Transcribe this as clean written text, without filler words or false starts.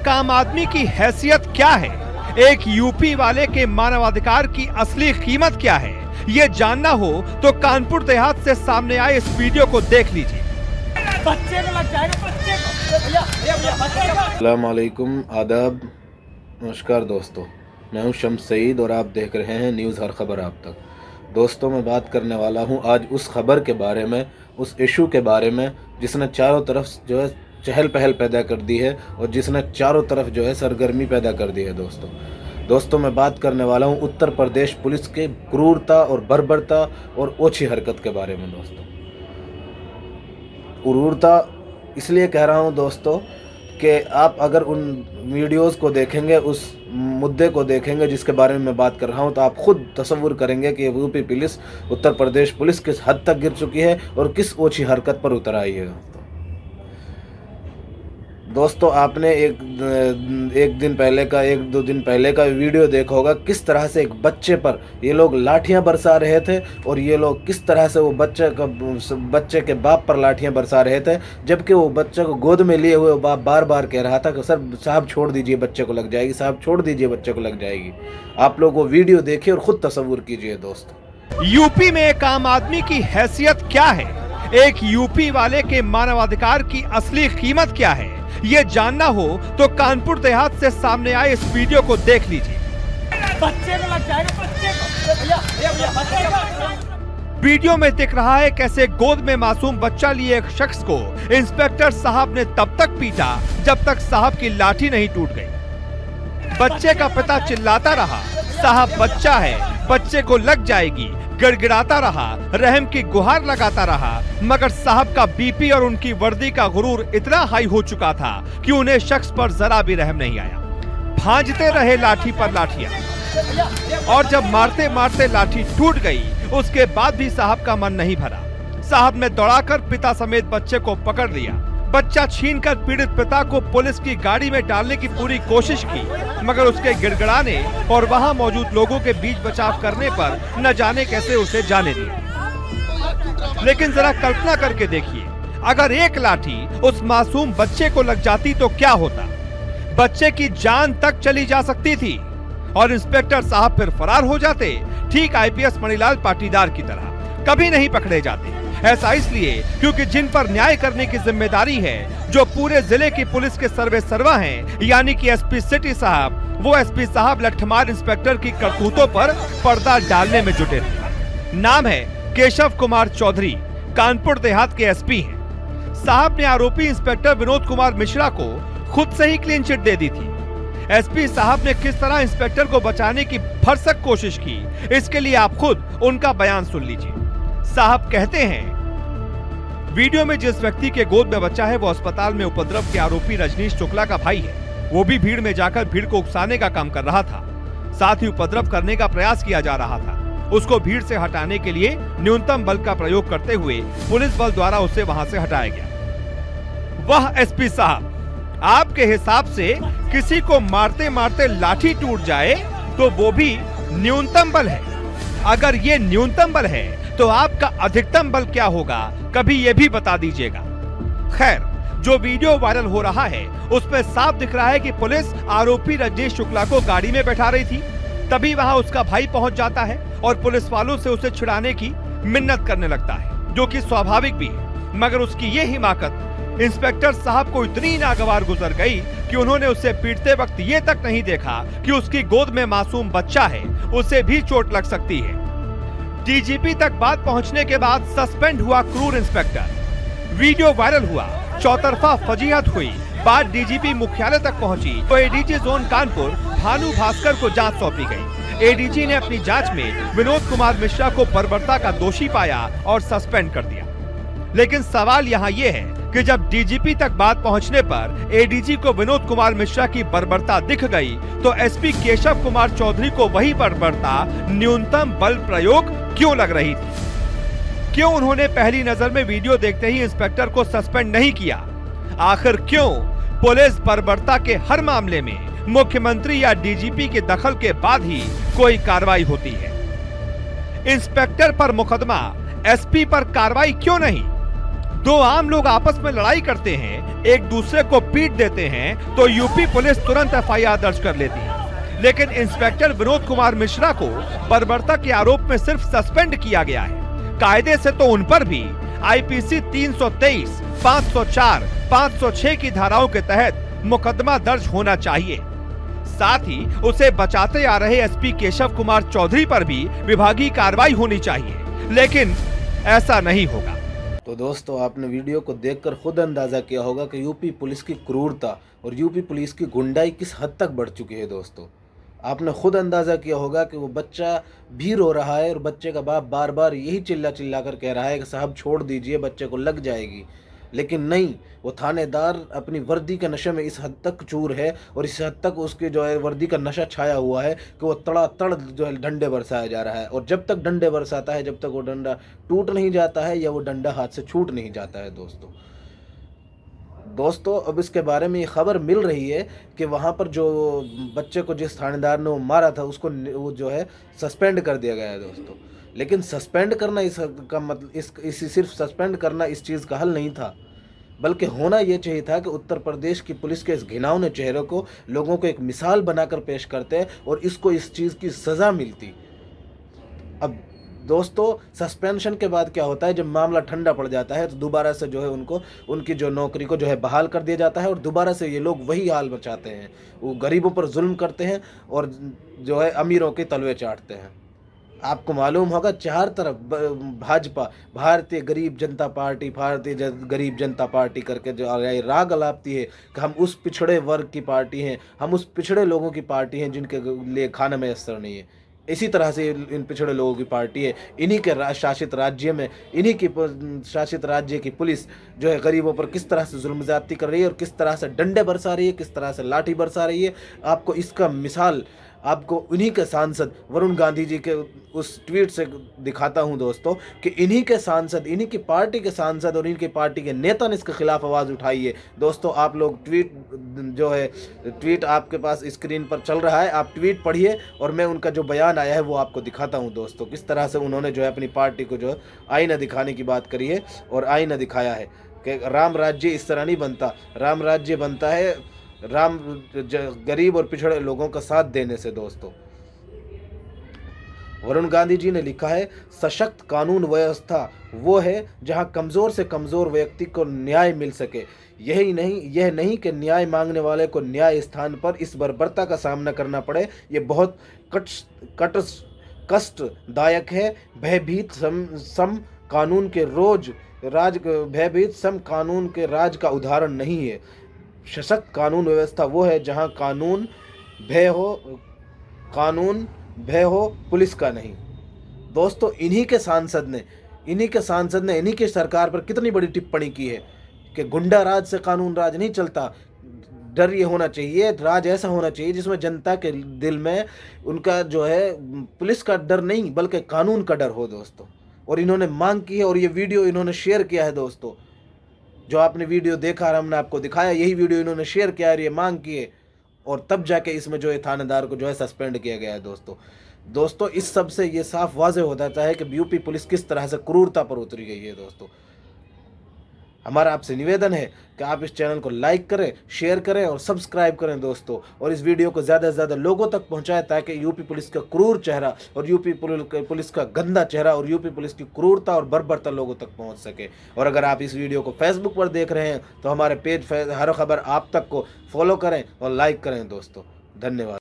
एक आम आदमी की हैसियत क्या है, एक यूपी वाले के मानवाधिकार की असली कीमत क्या है, ये जानना हो तो कानपुर देहात से सामने आए इस वीडियो को देख लीजिए। बच्चे को लग जाएगा, बच्चे को। अस्सलाम वालेकुम, आदाब, नमस्कार दोस्तों। मैं हूं शम्स सईद और आप देख रहे हैं न्यूज़ हर खबर आप तक। दोस्तों, मैं बात करने वाला हूं आज उस खबर के बारे में, उस इशू के बारे में जिसने चारों तरफ जो है चहल पहल पैदा कर दी है और जिसने चारों तरफ जो है सरगर्मी पैदा कर दी है। दोस्तों मैं बात करने वाला हूं उत्तर प्रदेश पुलिस के क्रूरता और बर्बरता और ओछी हरकत के बारे में। दोस्तों, क्रूरता इसलिए कह रहा हूं दोस्तों कि आप अगर उन वीडियोस को देखेंगे, उस मुद्दे को देखेंगे जिसके बारे में मैं बात कर रहा हूं, तो आप खुद तसव्वुर करेंगे कि UP police, Uttar Pradesh police किस हद तक गिर चुकी है और किस ओछी हरकत पर उतर आई है। दोस्तों आपने एक दो दिन पहले का वीडियो देखा होगा, किस तरह से एक बच्चे पर ये लोग लाठियां बरसा रहे थे और ये लोग किस तरह से वो बच्चे के बाप पर लाठियां बरसा रहे थे, जबकि वो बच्चे को गोद में लिए हुए बाप बार बार कह रहा था कि सर साहब छोड़ दीजिए, बच्चे को लग जाएगी, साहब छोड़ दीजिए, बच्चे को लग जाएगी। आप लोग वो वीडियो देखिए और खुद तसव्वुर कीजिए। दोस्तों, यूपी में एक आम आदमी की हैसियत क्या है, एक यूपी वाले के मानवाधिकार की असली कीमत क्या है, ये जानना हो तो कानपुर देहात से सामने आए इस वीडियो को देख लीजिए। बच्चे को लग जाएगा, बच्चे को। वीडियो में दिख रहा है कैसे गोद में मासूम बच्चा लिए एक शख्स को इंस्पेक्टर साहब ने तब तक पीटा जब तक साहब की लाठी नहीं टूट गई। बच्चे का पिता चिल्लाता रहा, साहब बच्चा है, बच्चे को लग जाएगी, गिड़गिड़ाता रहा, रहम की गुहार लगाता रहा, मगर साहब का बीपी और उनकी वर्दी का गुरूर इतना हाई हो चुका था कि उन्हें शख्स पर जरा भी रहम नहीं आया। भांजते रहे लाठी पर लाठियां और जब मारते मारते लाठी टूट गई, उसके बाद भी साहब का मन नहीं भरा। साहब ने दौड़ाकर पिता समेत बच्चे को पकड़ लिया। बच्चा छीनकर पीड़ित पिता को पुलिस की गाड़ी में डालने की पूरी कोशिश की, मगर उसके गिड़गिड़ाने और वहां मौजूद लोगों के बीच बचाव करने पर न जाने कैसे उसे जाने दिया। लेकिन जरा कल्पना करके देखिए, अगर एक लाठी उस मासूम बच्चे को लग जाती तो क्या होता। बच्चे की जान तक चली जा सकती थी और इंस्पेक्टर साहब फिर फरार हो जाते, ठीक आईपीएस मणिलाल पाटीदार की तरह कभी नहीं पकड़े जाते। ऐसा इसलिए क्योंकि जिन पर न्याय करने की जिम्मेदारी है, जो पूरे जिले की पुलिस के सर्वे सर्वा हैं, यानी कि एसपी सिटी साहब, वो एसपी साहब लठमार इंस्पेक्टर की करतूतों पर पर्दा डालने में जुटे थे। नाम है केशव कुमार चौधरी, कानपुर देहात के एसपी हैं। साहब ने आरोपी इंस्पेक्टर विनोद कुमार मिश्रा को खुद से ही क्लीन चिट दे दी थी। एसपी साहब ने किस तरह इंस्पेक्टर को बचाने की भरसक कोशिश की, इसके लिए आप खुद उनका बयान सुन लीजिए। साहब कहते हैं, वीडियो में जिस व्यक्ति के गोद में बच्चा है वो अस्पताल में उपद्रव के आरोपी रजनीश शुक्ला का भाई है। वो भी भीड़ में जाकर भीड़ को उकसाने का काम कर रहा था, साथ ही उपद्रव करने का प्रयास किया जा रहा था। उसको भीड़ से हटाने के लिए न्यूनतम बल का प्रयोग करते हुए पुलिस बल द्वारा उसे वहां से हटाया गया। वह एसपी साहब, आपके हिसाब से किसी को मारते मारते लाठी टूट जाए तो वो भी न्यूनतम बल है? अगर ये न्यूनतम बल है तो आपका अधिकतम बल क्या होगा, कभी ये भी बता दीजिएगा। खैर, जो वीडियो वायरल हो रहा है उसमें साफ दिख रहा है कि पुलिस आरोपी रजनीश शुक्ला को गाड़ी में बैठा रही थी, तभी वहां उसका भाई पहुंच जाता है और पुलिस वालों से उसे छुड़ाने की मिन्नत करने लगता है, जो कि स्वाभाविक भी है। मगर उसकी ये हिमाकत इंस्पेक्टर साहब को इतनी नागवार गुजर गई कि उन्होंने उसे पीटते वक्त ये तक नहीं देखा कि उसकी गोद में मासूम बच्चा है, उसे भी चोट लग सकती है। डीजीपी तक बात पहुंचने के बाद सस्पेंड हुआ क्रूर इंस्पेक्टर। वीडियो वायरल हुआ, चौतरफा फजीहत हुई। बात डीजीपी मुख्यालय तक पहुंची तो एडीजी जोन कानपुर भानु भास्कर को जांच सौंपी गई। एडीजी ने अपनी जांच में विनोद कुमार मिश्रा को बर्बरता का दोषी पाया और सस्पेंड कर दिया। लेकिन सवाल यहाँ ये है कि जब डीजीपी तक बात पहुंचने पर एडीजी को विनोद कुमार मिश्रा की बर्बरता दिख गई तो एसपी केशव कुमार चौधरी को वही बर्बरता न्यूनतम बल प्रयोग क्यों लग रही थी? क्यों उन्होंने पहली नजर में वीडियो देखते ही इंस्पेक्टर को सस्पेंड नहीं किया? आखिर क्यों पुलिस बर्बरता के हर मामले में मुख्यमंत्री या डीजीपी के दखल के बाद ही कोई कार्रवाई होती है? इंस्पेक्टर पर मुकदमा, एसपी पर कार्रवाई क्यों नहीं? दो आम लोग आपस में लड़ाई करते हैं, एक दूसरे को पीट देते हैं तो यूपी पुलिस तुरंत एफआईआर दर्ज कर लेती है। लेकिन इंस्पेक्टर विनोद कुमार मिश्रा को बर्बरता के आरोप में सिर्फ सस्पेंड किया गया है। कायदे से तो उन पर भी आईपीसी 323, 504, 506 की धाराओं के तहत मुकदमा दर्ज होना चाहिए। साथ ही उसे बचाते आ रहे एसपी केशव कुमार चौधरी पर भी विभागीय कार्रवाई होनी चाहिए, लेकिन ऐसा नहीं होगा। तो दोस्तों, आपने वीडियो को देखकर खुद अंदाज़ा किया होगा कि यूपी पुलिस की क्रूरता और यूपी पुलिस की गुंडाई किस हद तक बढ़ चुकी है। दोस्तों, आपने खुद अंदाज़ा किया होगा कि वो बच्चा भी रो रहा है और बच्चे का बाप बार बार यही चिल्ला चिल्ला कर कह रहा है कि साहब छोड़ दीजिए, बच्चे को लग जाएगी। लेकिन नहीं, वो थानेदार अपनी वर्दी के नशे में इस हद तक चूर है और इस हद तक उसके जो है वर्दी का नशा छाया हुआ है कि वो तड़ातड़ जो है डंडे बरसाया जा रहा है। और जब तक डंडे बरसाता है, जब तक वो डंडा टूट नहीं जाता है या वो डंडा हाथ से छूट नहीं जाता है। दोस्तों, अब इसके बारे में ये खबर मिल रही है कि वहाँ पर जो बच्चे को जिस थानेदार ने वो मारा था उसको वो जो है सस्पेंड कर दिया गया है। दोस्तों, लेकिन सस्पेंड करना इसका मतलब सिर्फ सस्पेंड करना इस चीज़ का हल नहीं था, बल्कि होना ये चाहिए था कि उत्तर प्रदेश की पुलिस के इस घिनौने चेहरे को लोगों को एक मिसाल बनाकर पेश करते और इसको इस चीज़ की सज़ा मिलती। अब दोस्तों, सस्पेंशन के बाद क्या होता है, जब मामला ठंडा पड़ जाता है तो दोबारा से जो है उनकी जो नौकरी को जो है बहाल कर दिया जाता है और दोबारा से ये लोग वही हाल बचाते हैं। वो गरीबों पर जुल्म करते हैं और जो है अमीरों के तलवे चाटते हैं। आपको मालूम होगा, चार तरफ भाजपा, भारतीय गरीब जनता पार्टी, गरीब जनता पार्टी करके जो राग अलापती है कि हम उस पिछड़े वर्ग की पार्टी हैं, हम उस पिछड़े लोगों की पार्टी हैं जिनके लिए खाना मैसर नहीं है। इसी तरह से इन पिछड़े लोगों की पार्टी है। इन्हीं के शासित राज्य में, इन्हीं की शासित राज्य की पुलिस जो है गरीबों पर किस तरह से जुल्म ज़्यादती कर रही है और किस तरह से डंडे बरसा रही है, किस तरह से लाठी बरसा रही है। आपको इसका मिसाल आपको उन्हीं के सांसद वरुण गांधी जी के उस ट्वीट से दिखाता हूं दोस्तों, कि इन्हीं के सांसद, इन्हीं की पार्टी के सांसद और इनकी पार्टी के नेता ने इसके खिलाफ आवाज़ उठाई है। दोस्तों, आप लोग ट्वीट आपके पास स्क्रीन पर चल रहा है, आप ट्वीट पढ़िए और मैं उनका जो बयान आया है वो आपको दिखाता हूं दोस्तों, किस तरह से उन्होंने जो है अपनी पार्टी को जो है आईना दिखाने की बात करी है और आईना दिखाया है कि राम राज्य इस तरह नहीं बनता। राम राज्य बनता है गरीब और पिछड़े लोगों का साथ देने से। दोस्तों, वरुण गांधी जी ने लिखा है, सशक्त कानून व्यवस्था वो है जहां कमज़ोर से कमज़ोर व्यक्ति को न्याय मिल सके। यह नहीं कि न्याय मांगने वाले को न्याय स्थान पर इस बर्बरता का सामना करना पड़े। ये बहुत कष्टदायक है। भयभीत सम कानून के राज का उदाहरण नहीं है। सशक्त कानून व्यवस्था वो है जहां कानून भय हो पुलिस का नहीं। दोस्तों, इन्हीं के सांसद ने इन्हीं की सरकार पर कितनी बड़ी टिप्पणी की है कि गुंडा राज से कानून राज नहीं चलता। डर ये होना चाहिए, राज ऐसा होना चाहिए जिसमें जनता के दिल में उनका जो है पुलिस का डर नहीं बल्कि कानून का डर हो। दोस्तों, और इन्होंने मांग की है और ये वीडियो इन्होंने शेयर किया है। दोस्तों, जो आपने वीडियो देखा और हमने आपको दिखाया, यही वीडियो इन्होंने शेयर किया और ये मांग की है और तब जाके इसमें जो है थानेदार को जो है सस्पेंड किया गया है। दोस्तों, इस सब से ये साफ वाज़ेह हो जाता है कि यूपी पुलिस किस तरह से क्रूरता पर उतरी गई है। दोस्तों, हमारा आपसे निवेदन है कि आप इस चैनल को लाइक करें, शेयर करें और सब्सक्राइब करें दोस्तों, और इस वीडियो को ज़्यादा से ज़्यादा लोगों तक पहुंचाएं ताकि यूपी पुलिस का क्रूर चेहरा और यूपी पुलिस का गंदा चेहरा और यूपी पुलिस की क्रूरता और बर्बरता लोगों तक पहुंच सके। और अगर आप इस वीडियो को फेसबुक पर देख रहे हैं तो हमारे पेज हर खबर आप तक को फॉलो करें और लाइक करें। दोस्तों, धन्यवाद।